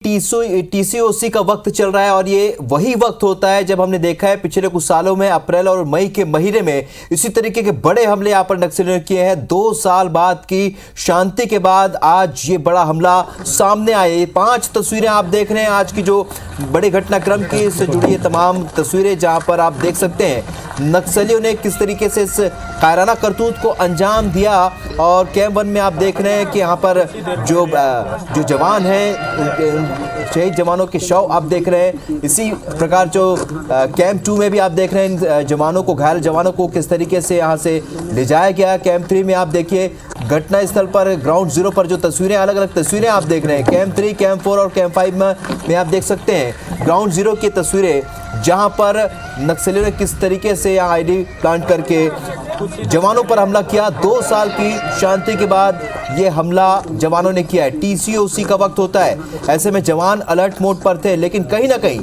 टीसीओसी का वक्त चल रहा है और ये वही वक्त होता है जब हमने देखा है पिछले कुछ सालों में अप्रैल और मई के महीने में इसी तरीके के बड़े हमले यहाँ पर नक्सलियों ने किए हैं। 2 साल बाद की शांति के बाद आज ये बड़ा हमला सामने आया। ये 5 तस्वीरें आप देख रहे हैं आज की जो बड़े घटनाक्रम की से जुड़ी है तमाम तस्वीरें, जहां पर आप देख सकते हैं नक्सलियों ने किस तरीके से इस कायराना करतूत को अंजाम दिया। और कैंप 1 में आप देख रहे हैं कि यहाँ पर जो जवान हैं शहीद जवानों के शव आप देख रहे हैं। इसी प्रकार जो कैंप 2 में भी आप देख रहे हैं जवानों को, घायल जवानों को किस तरीके से यहाँ से ले जाया गया। कैंप 3 में आप देखिए घटना स्थल पर ग्राउंड जीरो पर जो तस्वीरें, अलग अलग तस्वीरें आप देख रहे हैं कैंप 3, कैंप 4 और कैंप 5 में आप देख सकते हैं ग्राउंड जीरो की तस्वीरें, जहां पर नक्सलियों ने किस तरीके से यहाँ आईडी प्लांट करके जवानों पर हमला किया। 2 साल की शांति के बाद ये हमला जवानों ने किया है। टीसीओसी का वक्त होता है, ऐसे में जवान अलर्ट मोड पर थे, लेकिन कहीं ना कहीं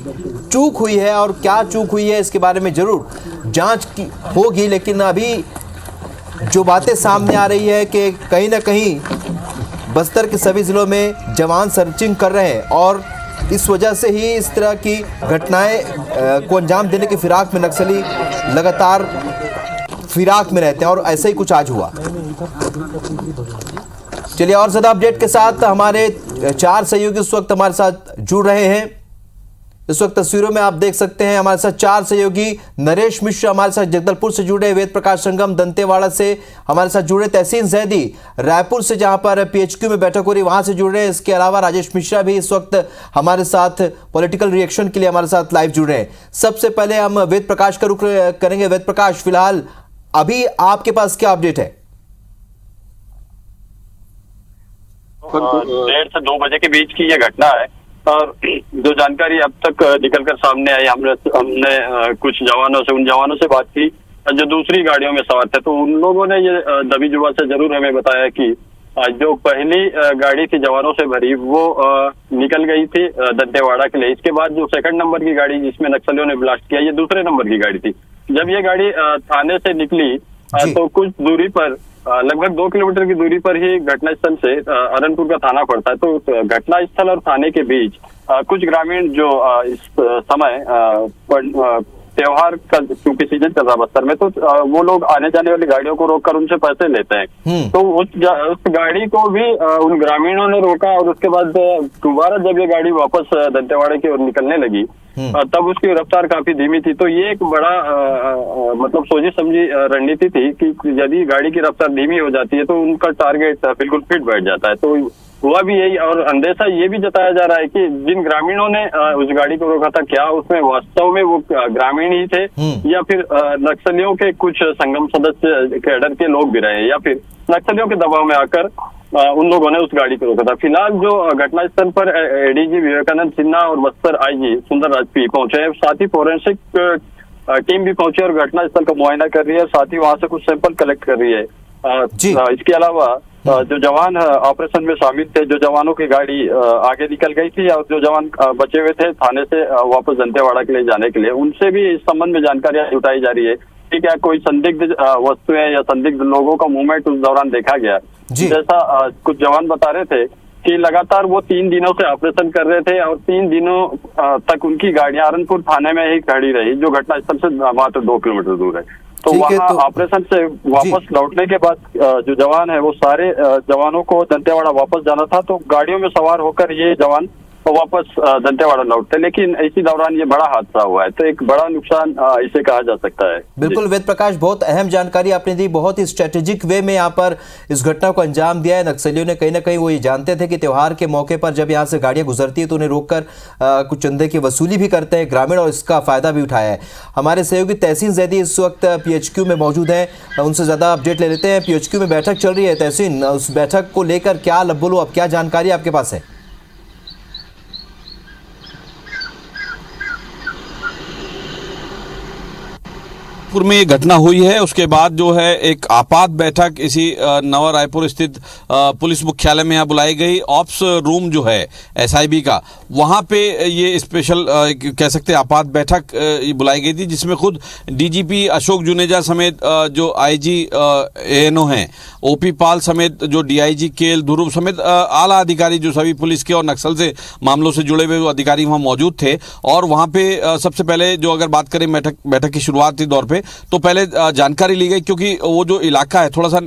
चूक हुई है और क्या चूक हुई है इसके बारे में जरूर जांच होगी। लेकिन अभी जो बातें सामने आ रही है कि कहीं ना कहीं बस्तर के सभी जिलों में जवान सर्चिंग कर रहे हैं और इस वजह से ही इस तरह की घटनाएं को अंजाम देने की फिराक में नक्सली लगातार फिराक में रहते हैं और ऐसा ही कुछ आज हुआ। चलिए और ज्यादा अपडेट के साथ हमारे 4 सहयोगी इस वक्त हमारे साथ जुड़ रहे हैं। इस वक्त तस्वीरों में आप देख सकते हैं हमारे साथ 4 सहयोगी नरेश मिश्र हमारे साथ जगदलपुर से जुड़े, वेद प्रकाश संगम दंतेवाड़ा से हमारे साथ जुड़े, तहसीन जैदी रायपुर से जहां पर पीएचक्यू में बैठक हो रही वहां से जुड़ रहे हैं। इसके अलावा राजेश मिश्रा भी इस वक्त हमारे साथ पॉलिटिकल रिएक्शन के लिए हमारे साथ लाइव जुड़ रहे हैं। सबसे पहले हम वेद प्रकाश का रुख करेंगे। वेद प्रकाश, फिलहाल अभी आपके पास क्या अपडेट है? 1:30 से 2 बजे के बीच की यह घटना है और जो जानकारी अब तक निकलकर सामने आई, हमने कुछ जवानों से, उन जवानों से बात की जो दूसरी गाड़ियों में सवार थे, तो उन लोगों ने ये दबी जुबान से जरूर हमें बताया कि जो पहली गाड़ी थी जवानों से भरी वो निकल गई थी दंतेवाड़ा के लिए। इसके बाद जो सेकंड नंबर की गाड़ी जिसमें नक्सलियों ने ब्लास्ट किया, ये दूसरे नंबर की गाड़ी थी। जब ये गाड़ी थाने से निकली तो कुछ दूरी पर, लगभग 2 किलोमीटर की दूरी पर ही घटनास्थल से अरनपुर का थाना पड़ता है। तो घटनास्थल और थाने के बीच कुछ ग्रामीण जो इस समय त्योहार का क्योंकि सीजन चल रहा बस्तर में, तो वो लोग आने जाने वाली गाड़ियों को रोककर उनसे पैसे लेते हैं। तो उस गाड़ी को भी उन ग्रामीणों ने रोका और उसके बाद दोबारा जब ये गाड़ी वापस दंतेवाड़े की ओर निकलने लगी तब उसकी रफ्तार काफी धीमी थी। तो ये एक बड़ा मतलब सोची समझी रणनीति थी कि यदि गाड़ी की रफ्तार धीमी हो जाती है तो उनका टारगेट बिल्कुल फिट बैठ जाता है। तो हुआ भी यही, और अंदेशा ये भी जताया जा रहा है कि जिन ग्रामीणों ने उस गाड़ी को रोका था, क्या उसमें वास्तव में वो ग्रामीण ही थे या फिर नक्सलियों के कुछ संगम सदस्य कैडर के लोग भी रहे, या फिर नक्सलियों के दबाव में आकर उन लोगों ने उस गाड़ी को रोका था। फिलहाल जो घटनास्थल पर एडीजी विवेकानंद सिन्हा और बस्तर आईजी सुंदर राजपी पहुंचे हैं, साथ ही फोरेंसिक टीम भी पहुंची और घटनास्थल का मुआयना कर रही है, साथ ही वहां से कुछ सैंपल कलेक्ट कर रही है। इसके अलावा जो जवान ऑपरेशन में शामिल थे, जो जवानों की गाड़ी आगे निकल गई थी और जो जवान बचे हुए थे थाने से वापस दंतेवाड़ा के लिए जाने के लिए, उनसे भी इस संबंध में जानकारियां जुटाई जा रही है कि क्या कोई संदिग्ध वस्तुएं या संदिग्ध लोगों का मूवमेंट उस दौरान देखा गया। जैसा कुछ जवान बता रहे थे कि लगातार वो 3 दिनों से ऑपरेशन कर रहे थे और 3 दिनों तक उनकी गाड़ियां अरनपुर थाने में ही खड़ी रही, जो घटनास्थल से मात्र 2 किलोमीटर दूर है। तो वहाँ ऑपरेशन से वापस लौटने के बाद जो जवान है वो सारे जवानों को दंतेवाड़ा वापस जाना था, तो गाड़ियों में सवार होकर ये जवान वापस दंतेवाड़ा लौटते, लेकिन इसी दौरान ये बड़ा हादसा हुआ है। तो एक बड़ा नुकसान इसे कहा जा सकता है। बिल्कुल वेद प्रकाश, बहुत अहम जानकारी आपने दी। बहुत ही स्ट्रेटेजिक वे में यहाँ पर इस घटना को अंजाम दिया है। नक्सलियों ने कहीं ना कहीं वो ये जानते थे कि त्योहार के मौके पर जब यहाँ से गाड़ियां गुजरती है तो उन्हें रोककर कुछ चंदे की वसूली भी करते हैं ग्रामीण, और इसका फायदा भी उठाया है। हमारे सहयोगी तहसीन जैदी इस वक्त पीएचक्यू में मौजूद है, उनसे ज्यादा अपडेट ले लेते हैं। पीएचक्यू में बैठक चल रही है, तहसीन उस बैठक को लेकर क्या बोलो, अब क्या जानकारी आपके पास है? जबलपुर में ये घटना हुई है उसके बाद जो है एक आपात बैठक इसी नवा रायपुर स्थित पुलिस मुख्यालय में यहाँ बुलाई गई। ऑप्स रूम जो है एसआईबी का, वहाँ पे ये स्पेशल कह सकते हैं आपात बैठक बुलाई गई थी, जिसमें खुद डीजीपी अशोक जुनेजा समेत जो आईजी एएनओ हैं, ओपी पाल समेत जो डीआईजी केएल ध्रुव समेत आला अधिकारी जो सभी पुलिस के और नक्सल से मामलों से जुड़े हुए अधिकारी वहाँ मौजूद थे। और वहाँ पे सबसे पहले जो अगर बात करें बैठक की शुरुआती दौर पे, तो पहले जानकारी ली गई, क्योंकि वो जो इलाका है थोड़ा सा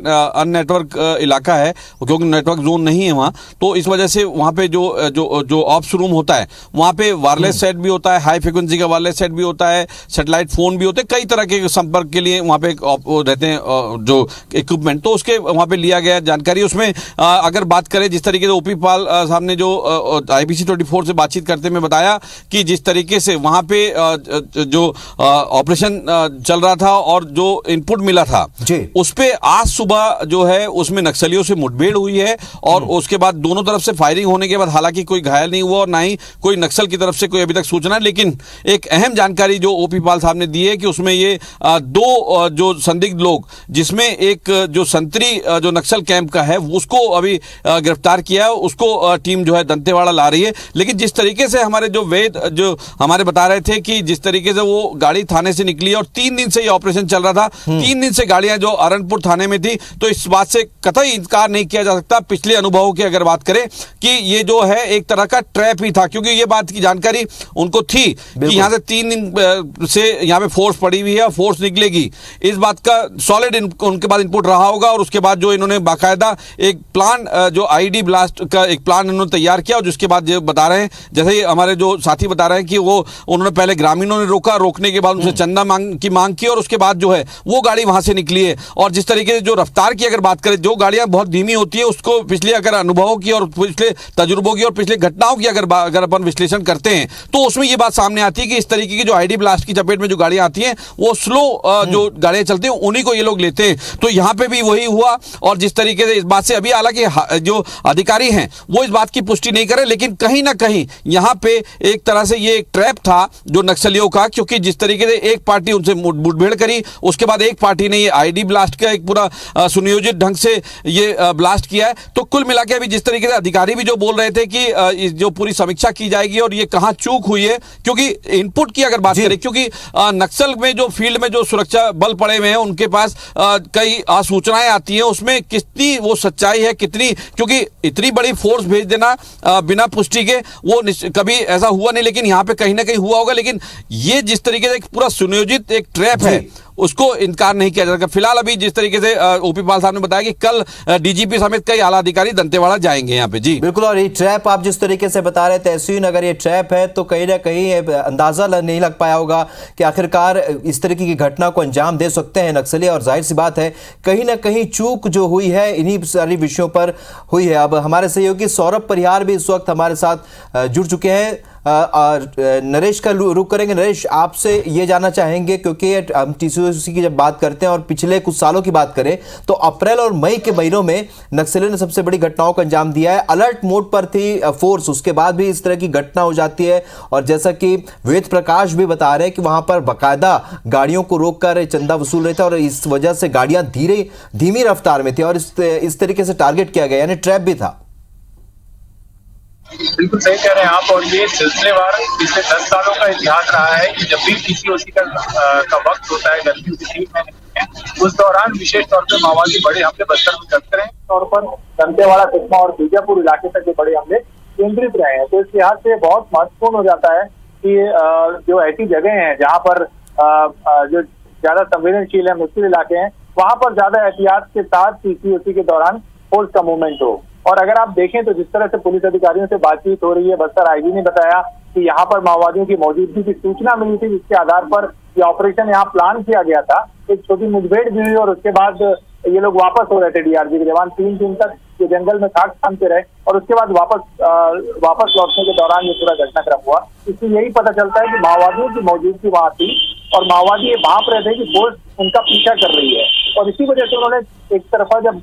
अननेटवर्क इलाका है, क्योंकि नेटवर्क जोन नहीं है वहाँ, तो इस वजह से वहाँ पे जो ऑप्स रूम होता है वहाँ पे वायरलेस सेट भी होता है, हाई फ्रिक्वेंसी का वायरलेस सेट भी होता है, सैटेलाइट फोन भी होते हैं, कई तरह के संपर्क के लिए वहाँ पे रहते हैं जो इक्विपमेंट, तो उसके वहाँ पे लिया गया जानकारी। उसमें अगर बात करें जिस तरीके से ओपी पाल साहब ने जो IBC 24 से बातचीत करते में बताया कि जिस तरीके से वहाँ पे जो ऑपरेशन चल रहा था और जो इनपुट मिला था उस पे आज सुबह जो है उसमें नक्सलियों से मुठभेड़ हुई है, और उसके बाद दोनों तरफ से फायरिंग होने के बाद हालांकि कोई घायल नहीं हुआ और ना ही कोई नक्सल की तरफ से कोई अभी तक सूचना, लेकिन एक अहम जानकारी जो ओपी पाल साहब ने दी है कि उसमें ये दो जो संदिग्ध लोग, जिसमें एक जो संतरी जो नक्सल कैंप का है उसको अभी गिरफ्तार किया है, उसको टीम जो है दंतेवाड़ा ला रही है। लेकिन जिस तरीके से हमारे जो वेद जो हमारे बता रहे थे कि जिस तरीके से वो गाड़ी थाने से निकली और 3 दिन से ये ऑपरेशन चल रहा था, 3 दिन से गाड़ियां जो अरनपुर थाने में थी, तो इस बात से कतई इनकार नहीं किया जा सकता पिछले अनुभवों की अगर बात करें कि ये जो है एक तरह का ट्रैप ही था, क्योंकि ये बात की जानकारी उनको थी कि यहां से 3 दिन से यहां पे फोर्स पड़ी हुई है, फोर्स निकलेगी, इस बात का सॉलिड उनके बाद इनपुट रहा होगा। और उसके बाद जो इन्होंने बाकायदा एक प्लान जो आईडी ब्लास्ट का एक प्लान इन्होंने तैयार किया, और जिसके बाद जो बता रहे हैं, जैसे ही हमारे जो साथी बता रहे हैं कि वो उन्होंने पहले ग्रामीणों ने रोकने के बाद उनसे चंदा मांग की, और उसके बाद जो है वो गाड़ी वहां से निकली है। और जिस तरीके से जो रफ्तार की अगर बात करें, जो गाड़ियां बहुत धीमी होती है उसको पिछले अगर अनुभवों की और पिछले तजुर्बों की और पिछले घटनाओं की अगर अपन विश्लेषण करते हैं, तो उसमें ये बात सामने आती है कि इस तरीके की जो आईडी ब्लास्ट की चपेट में जो गाड़ियां आती हैं वो स्लो जो गाड़ियां चलती हैं उन्हीं को ये लोग लेते हैं। तो यहां पे भी वही हुआ। और जिस तरीके से इस बात से अभी हालांकि जो अधिकारी हैं वो इस बात की पुष्टि नहीं करे, लेकिन कहीं ना कहीं यहां पे एक तरह से ये एक ट्रैप था जो नक्सलियों का, क्योंकि जिस तरीके से एक पार्टी उनसे मुठभेड़ करी, उसके बाद एक पार्टी ने ये आईडी ब्लास्ट का एक पूरा सुनियोजित ढंग से ये ब्लास्ट किया है। तो कुल मिला के अभी जिस तरीके से अधिकारी भी जो बोल रहे थे कि जो पूरी समीक्षा की जाएगी और ये कहां चूक हुई है, क्योंकि इनपुट की अगर बात करें, क्योंकि नक्सल में जो फील्ड में जो सुरक्षा बल पड़े हुए हैं उनके पास कई सूचनाएं आती हैं, उसमें कितनी वो सच्चाई है कितनी, क्योंकि इतनी बड़ी फोर्स भेज देना बिना पुष्टि के वो कभी ऐसा हुआ नहीं, लेकिन यहाँ पे कहीं ना कहीं हुआ होगा। लेकिन ये जिस तरीके से एक पूरा सुनियोजित एक ट्रैप है उसको इनकार नहीं किया जा सकता। फिलहाल अभी जिस तरीके से ओपी पाल साहब ने बताया कि कल डीजीपी समेत कई आला अधिकारी दंतेवाड़ा जाएंगे यहाँ पे। जी बिल्कुल। और ये ट्रैप आप जिस तरीके से बता रहे थे तहसीन, अगर ये ट्रैप है तो कहीं ना कहीं अंदाजा नहीं लग पाया होगा कि आखिरकार इस तरीके की घटना को अंजाम दे सकते हैं नक्सली। और जाहिर सी बात है कहीं ना कहीं चूक जो हुई है इन्हीं सारी विषयों पर हुई है। अब हमारे सहयोगी सौरभ परिहार भी इस वक्त हमारे साथ जुड़ चुके हैं। नरेश का रुख करेंगे। नरेश, आपसे ये जानना चाहेंगे, क्योंकि हम TCOC की जब बात करते हैं और पिछले कुछ सालों की बात करें तो अप्रैल और मई के महीनों में नक्सलियों ने सबसे बड़ी घटनाओं को अंजाम दिया है। अलर्ट मोड पर थी फोर्स, उसके बाद भी इस तरह की घटना हो जाती है। और जैसा कि वेद प्रकाश भी बता रहे हैं कि वहां पर बाकायदा गाड़ियों को रोककर चंदा वसूल रहे थे और इस वजह से गाड़ियां धीमी रफ्तार में थी और इस तरीके से टारगेट किया गया, यानी ट्रैप भी था। बिल्कुल सही कह रहे हैं आप। और ये सिलसिलेवार पिछले 10 सालों का इतिहास रहा है कि जब भी TCOC का वक्त होता है, गर्मी की 3 महीने में, उस दौरान विशेष तौर पर माओवादी बड़े हमले बस्तर में करते रहे। तौर पर दंतेवाड़ा, सुकमा और बीजापुर इलाके तक के बड़े हमले केंद्रित रहे हैं। तो इस लिहाज से बहुत महत्वपूर्ण हो जाता है कि जो ऐसी जगह है जहाँ पर जो ज्यादा संवेदनशील है, मुश्किल इलाके हैं, वहां पर ज्यादा एहतियात के साथ TCOC के दौरान फोर्स का मूवमेंट हो। और अगर आप देखें तो जिस तरह से पुलिस अधिकारियों से बातचीत हो रही है, बस्तर आईजी ने बताया कि यहाँ पर माओवादियों की मौजूदगी की सूचना मिली थी, जिसके आधार पर ये ऑपरेशन यहाँ प्लान किया गया था। एक छोटी मुठभेड़ भी हुई और उसके बाद ये लोग वापस हो रहे थे। DRG के जवान 3 दिन तक ये जंगल में खाक थामते रहे और उसके बाद वापस लौटने के दौरान ये पूरा घटनाक्रम हुआ। इससे यही पता चलता है कि माओवादियों की मौजूदगी वहां थी और माओवादी ये भाप रहे थे कि फोर्स उनका पीछा कर रही है। और इसी वजह से उन्होंने एक तरफा जब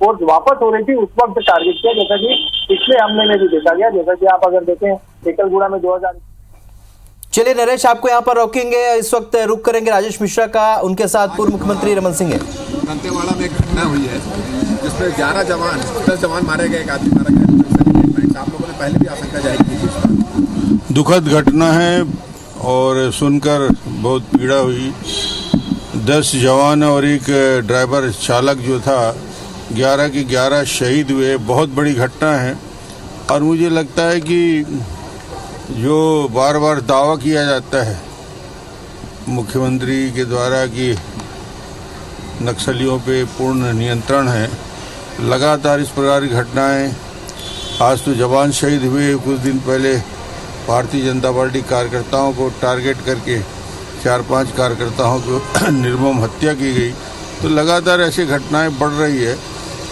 फोर्स वापस हो रही थी उस वक्त टारगेट किया, जैसा कि पिछले हमले में भी देखा गया। जैसा कि आप अगर देखें एकलगुड़ा में 2000 चलिए नरेश, आपको यहाँ पर रोकेंगे, इस वक्त रुक करेंगे राजेश मिश्रा का, उनके साथ पूर्व मुख्यमंत्री रमन सिंह है। दंतेवाड़ा में एक घटना हुई है जिसमें 10 जवान मारे गए, एक आदमी मारा गया। आप लोगों ने पहले भी आशंका जाहिर की थी। दुखद घटना है और सुनकर बहुत पीड़ा हुई। 10 जवान और एक ड्राइवर चालक जो था, 11 के 11 शहीद हुए। बहुत बड़ी घटना है और मुझे लगता है कि जो बार बार दावा किया जाता है मुख्यमंत्री के द्वारा कि नक्सलियों पे पूर्ण नियंत्रण है, लगातार इस प्रकार की घटनाएं। आज तो जवान शहीद हुए, कुछ दिन पहले भारतीय जनता पार्टी कार्यकर्ताओं को टारगेट करके 4-5 कार्यकर्ताओं को निर्मम हत्या की गई। तो लगातार ऐसी घटनाएं बढ़ रही है।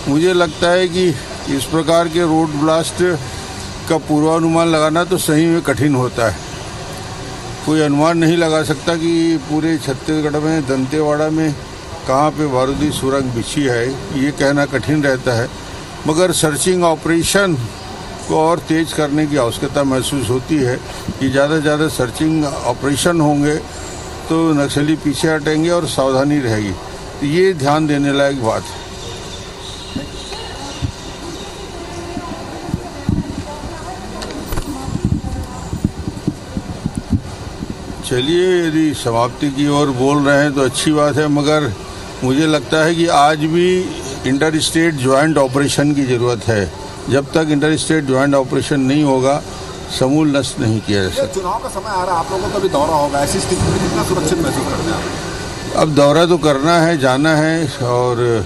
मुझे लगता है कि इस प्रकार के रोड ब्लास्ट का पूर्वानुमान लगाना तो सही में कठिन होता है। कोई अनुमान नहीं लगा सकता कि पूरे छत्तीसगढ़ में दंतेवाड़ा में कहाँ पे बारूदी सुरंग बिछी है, ये कहना कठिन रहता है। मगर सर्चिंग ऑपरेशन को और तेज करने की आवश्यकता महसूस होती है कि ज़्यादा से ज़्यादा सर्चिंग ऑपरेशन होंगे तो नक्सली पीछे हटेंगे और सावधानी रहेगी। तो ये ध्यान देने लायक बात है। चलिए, यदि समाप्ति की ओर बोल रहे हैं तो अच्छी बात है, मगर मुझे लगता है कि आज भी इंटर स्टेट ज्वाइंट ऑपरेशन की ज़रूरत है। जब तक इंटर स्टेट ज्वाइंट ऑपरेशन नहीं होगा, समूल नष्ट नहीं किया जा सकता। चुनाव का समय आ रहा है, आप लोगों का भी दौरा होगा, ऐसी स्थिति में कितना सुरक्षित महसूस करते हैं आप? अब दौरा तो करना है, जाना है और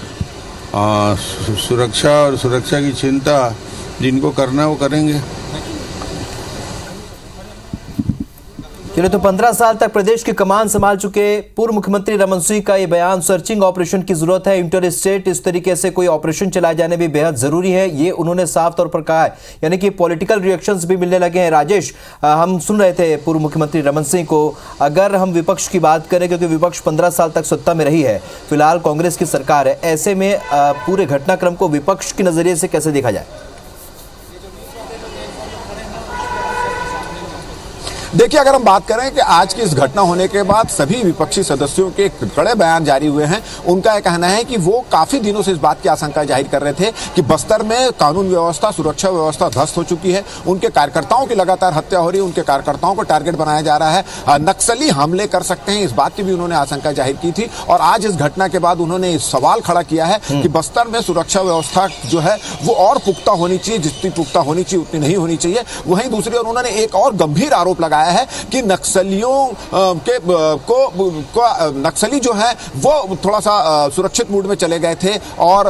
सुरक्षा की चिंता जिनको करना है वो करेंगे। चलिए, तो 15 साल तक प्रदेश की कमान संभाल चुके पूर्व मुख्यमंत्री रमन सिंह का ये बयान, सर्चिंग ऑपरेशन की जरूरत है, इंटर स्टेट इस तरीके से कोई ऑपरेशन चलाए जाने भी बेहद जरूरी है, ये उन्होंने साफ तौर पर कहा है। यानी कि पॉलिटिकल रिएक्शंस भी मिलने लगे हैं। राजेश, हम सुन रहे थे पूर्व मुख्यमंत्री रमन सिंह को। अगर हम विपक्ष की बात करें, क्योंकि विपक्ष 15 साल तक सत्ता में रही है, फिलहाल कांग्रेस की सरकार है, ऐसे में पूरे घटनाक्रम को विपक्ष के नजरिए से कैसे देखा जाए? देखिए, अगर हम बात करें कि आज की इस घटना होने के बाद सभी विपक्षी सदस्यों के कड़े बयान जारी हुए हैं। उनका यह कहना है कि वो काफी दिनों से इस बात की आशंका जाहिर कर रहे थे कि बस्तर में कानून व्यवस्था, सुरक्षा व्यवस्था ध्वस्त हो चुकी है। उनके कार्यकर्ताओं की लगातार हत्या हो रही है, उनके कार्यकर्ताओं को टारगेट बनाया जा रहा है, नक्सली हमले कर सकते हैं, इस बात की भी उन्होंने आशंका जाहिर की थी। और आज इस घटना के बाद उन्होंने सवाल खड़ा किया है कि बस्तर में सुरक्षा व्यवस्था जो है वो और पुख्ता होनी चाहिए, जितनी पुख्ता होनी चाहिए उतनी नहीं होनी चाहिए। वहीं दूसरी ओर उन्होंने एक और गंभीर आरोप लगाया है कि नक्सलियों नक्सली जो है वो थोड़ा सा सुरक्षित मूड में चले गए थे और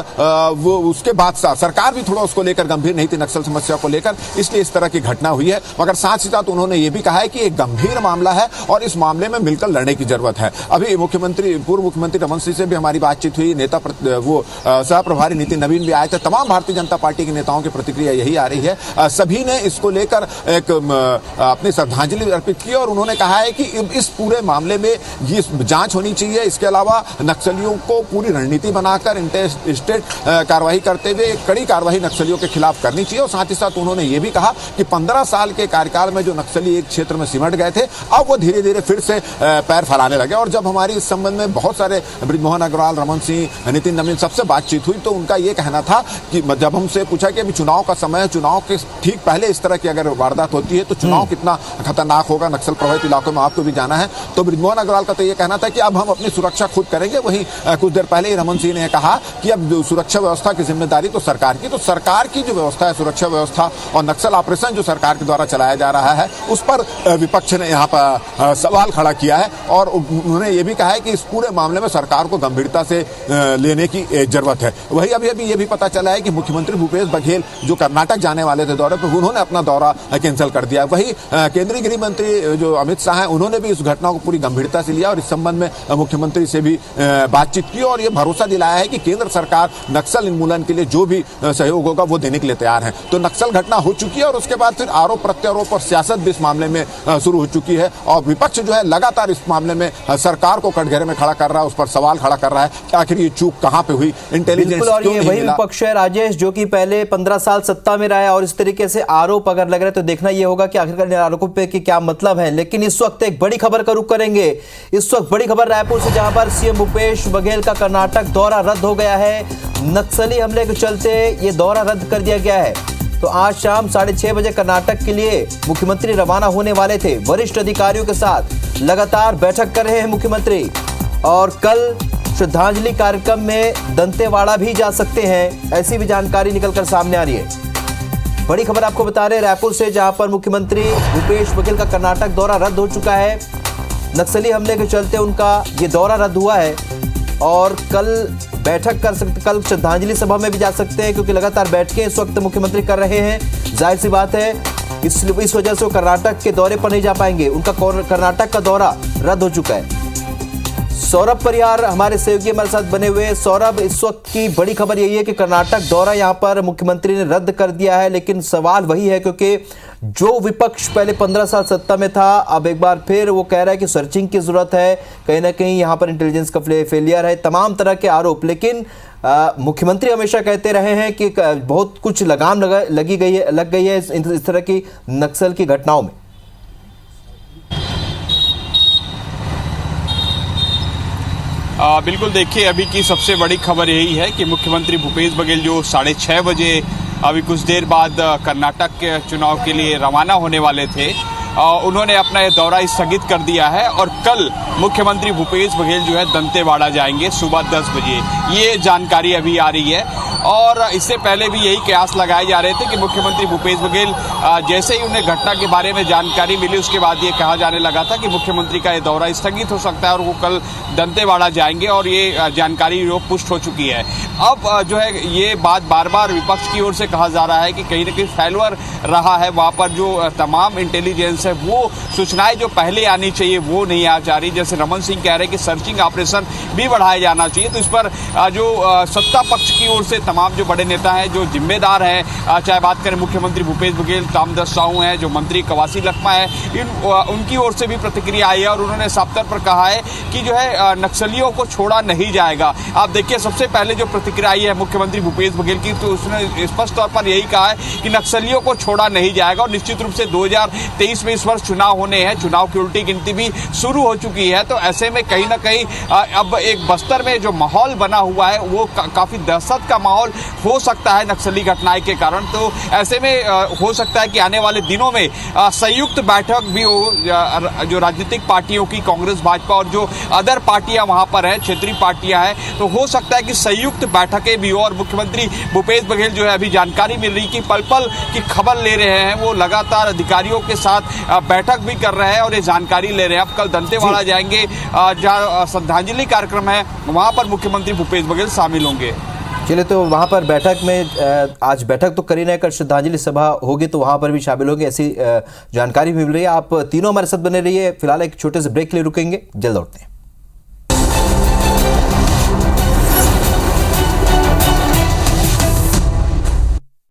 वो उसके बाद सरकार भी थोड़ा उसको लेकर गंभीर नहीं थी, नक्सल समस्या को लेकर, इसलिए इस तरह की घटना हुई है। मगर साथ ही साथ उन्होंने ये भी कहा है कि एक गंभीर मामला है और इस मामले में मिलकर लड़ने की जरूरत है। अभी पूर्व मुख्यमंत्री रमन सिंह से भी हमारी बातचीत हुई, सह प्रभारी नितिन नवीन भी आए थे। तमाम भारतीय जनता पार्टी के नेताओं की प्रतिक्रिया यही आ रही है। सभी ने इसको लेकर एक अपनी श्रद्धांजलि अर्पित की और उन्होंने कहा है कि इस पूरे मामले में ये जांच होनी चाहिए। इसके अलावा नक्सलियों को पूरी रणनीति बनाकर इंटर स्टेट कार्रवाई करते हुए एक कड़ी कार्रवाई नक्सलियों के खिलाफ करनी चाहिए। और साथ ही साथ उन्होंने ये भी कहा कि 15 साल के कार्यकाल में जो नक्सली एक क्षेत्र में सिमट गए थे, अब वो धीरे धीरे फिर से पैर फैलाने लगे। और जब हमारी इस संबंध में बहुत सारे बृजमोहन अग्रवाल, रमन सिंह, नितिन नवीन सबसे बातचीत हुई तो उनका ये कहना था कि जब हमसे पूछा कि अभी चुनाव का समय है, चुनाव के ठीक पहले इस तरह की अगर वारदात होती है तो चुनाव कितना खतरनाक होगा, नक्सल प्रभावित इलाकों में आपको भी जाना है। तो बृजमोहन अग्रवाल का तो ये कहना था कि अब हम अपनी सुरक्षा खुद करेंगे। वहीं कुछ देर पहले ही रमन सिंह ने कहा कि अब सुरक्षा व्यवस्था की जिम्मेदारी तो सरकार की, तो सरकार की जो व्यवस्था है, सुरक्षा व्यवस्था और नक्सल ऑपरेशन जो सरकार के द्वारा चलाया जा रहा है, उस पर विपक्ष ने यहाँ पर सवाल खड़ा किया है। और उन्होंने ये भी कहा है कि इस पूरे मामले में सरकार को गंभीरता से लेने की जरूरत है। वही अभी ये भी पता चला है कि मुख्यमंत्री भूपेश बघेल जो कर्नाटक जाने वाले थे दौरे पर, उन्होंने अपना दौरा कैंसिल कर दिया। वही केंद्रीय गृह मंत्री जो अमित शाह हैं, उन्होंने भी इस घटना को पूरी गंभीरता से लिया और इस संबंध में मुख्यमंत्री से भी बातचीत की और ये भरोसा दिलाया है कि केंद्र सरकार नक्सल उन्मूलन के लिए जो भी सहयोग होगा वो देने के लिए तैयार है। तो नक्सल घटना हो चुकी है और उसके बाद फिर आरोप प्रत्यारोप और सियासत भी इस मामले में शुरू हो चुकी है और विपक्ष जो है लगातार इस मामले में सरकार को कटघरे में खड़ा कर रहा है, उस पर सवाल खड़ा कर रहा है कि आखिर ये चूक कहां पे हुई, इंटेलिजेंस क्यों नहीं मिला। वही विपक्ष है राजेश, जो कि पहले 15 साल सत्ता में रहा है और इस तरीके से आरोप अगर लग रहे तो देखना यह होगा कि आखिरकार आरोपों पे कि क्या मतलब है, लेकिन इस वक्त एक बड़ी खबर का रुख करेंगे। इस वक्त बड़ी खबर रायपुर से, जहां पर सीएम भूपेश बघेल का कर्नाटक दौरा रद्द हो गया है। नक्सली हमले के चलते ये दौरा रद्द कर दिया गया है। तो आज शाम 6:30 बजे कर्नाटक के लिए मुख्यमंत्री रवाना होने वाले थे। वरिष्ठ अधिकारियों के साथ लगातार बैठक कर रहे हैं मुख्यमंत्री, और कल श्रद्धांजलि कार्यक्रम में दंतेवाड़ा भी जा सकते हैं, ऐसी भी जानकारी निकलकर सामने आ रही है। बड़ी खबर आपको बता रहे हैं रायपुर से, जहां पर मुख्यमंत्री भूपेश बघेल का कर्नाटक दौरा रद्द हो चुका है। नक्सली हमले के चलते उनका ये दौरा रद्द हुआ है, और कल बैठक कर सकते, कल श्रद्धांजलि सभा में भी जा सकते हैं, क्योंकि लगातार बैठकें इस वक्त मुख्यमंत्री कर रहे हैं। जाहिर सी बात है, इस वजह से वो कर्नाटक के दौरे पर नहीं जा पाएंगे। उनका कर्नाटक का दौरा रद्द हो चुका है। सौरभ परिहार हमारे सहयोगी हमारे साथ बने हुए। सौरभ, इस वक्त की बड़ी खबर यही है कि कर्नाटक दौरा यहां पर मुख्यमंत्री ने रद्द कर दिया है, लेकिन सवाल वही है, क्योंकि जो विपक्ष पहले 15 साल सत्ता में था, अब एक बार फिर वो कह रहा है कि सर्चिंग की जरूरत है, कहीं ना कहीं यहां पर इंटेलिजेंस का फेलियर है, तमाम तरह के आरोप। लेकिन मुख्यमंत्री हमेशा कहते रहे हैं कि बहुत कुछ लगाम लग गई है इस तरह की नक्सल की घटनाओं में। बिल्कुल, देखिए, अभी की सबसे बड़ी खबर यही है कि मुख्यमंत्री भूपेश बघेल जो 6:30 बजे अभी कुछ देर बाद कर्नाटक के चुनाव के लिए रवाना होने वाले थे, उन्होंने अपना ये दौरा स्थगित कर दिया है, और कल मुख्यमंत्री भूपेश बघेल जो है दंतेवाड़ा जाएंगे सुबह 10 बजे। ये जानकारी अभी आ रही है, और इससे पहले भी यही कयास लगाए जा रहे थे कि मुख्यमंत्री भूपेश बघेल जैसे ही उन्हें घटना के बारे में जानकारी मिली, उसके बाद ये कहा जाने लगा था कि मुख्यमंत्री का ये दौरा स्थगित हो सकता है और वो कल दंतेवाड़ा जाएंगे, और ये जानकारी पुष्ट हो चुकी है। अब जो है ये बात बार बार विपक्ष की ओर से कहा जा रहा है कि कहीं ना कहीं फेलुअर रहा है, वहाँ पर जो तमाम इंटेलिजेंस है, वो सूचनाएं जो पहले आनी चाहिए वो नहीं आ जा रही। जैसे रमन सिंह कह रहे हैं कि सर्चिंग ऑपरेशन भी बढ़ाया जाना चाहिए। तो इस पर जो सत्ता पक्ष की ओर से तमाम जो बड़े नेता हैं, जो जिम्मेदार हैं, चाहे बात करें मुख्यमंत्री भूपेश बघेल, तामदस्त साहू हैं, जो मंत्री कवासी लखमा है, उनकी ओर से भी प्रतिक्रिया आई है, और उन्होंने साफ तौर पर कहा है कि जो है नक्सलियों को छोड़ा नहीं जाएगा। आप देखिए, सबसे पहले जो प्रतिक्रिया आई है मुख्यमंत्री भूपेश बघेल की, तो उसने स्पष्ट तौर पर यही कहा है कि नक्सलियों को छोड़ा नहीं जाएगा, और निश्चित रूप से 2023 में इस वर्ष चुनाव होने हैं, चुनाव की उल्टी गिनती भी शुरू हो चुकी है। तो ऐसे में कहीं ना कहीं अब एक बस्तर में जो माहौल बना हुआ है वो काफी दहशत का माहौल हो सकता है नक्सली घटनाएं के कारण। तो ऐसे में हो सकता है कि आने वाले दिनों में संयुक्त बैठक भी हो, जो राजनीतिक पार्टियों की, कांग्रेस, भाजपा और जो अदर पार्टियां वहां पर हैं, क्षेत्रीय पार्टियां हैं, तो हो सकता है कि संयुक्त बैठकें भी हो। और मुख्यमंत्री भूपेश बघेल जो है अभी जानकारी मिल रही कि पल पल की खबर ले रहे हैं, वो लगातार अधिकारियों के साथ बैठक भी कर रहे हैं और ये जानकारी ले रहे हैं। अब कल दंतेवाड़ा जाएंगे, जहाँ श्रद्धांजलि कार्यक्रम है, वहां पर मुख्यमंत्री भूपेश बघेल शामिल होंगे। चलिए, तो वहां पर बैठक में आज बैठक तो करी नहीं, कल श्रद्धांजलि सभा होगी तो वहां पर भी शामिल होंगे, ऐसी जानकारी मिल रही है। आप तीनों हमारे साथ बने रहिए। फिलहाल एक छोटे से ब्रेक के लिए रुकेंगे, जल्द लौटते हैं।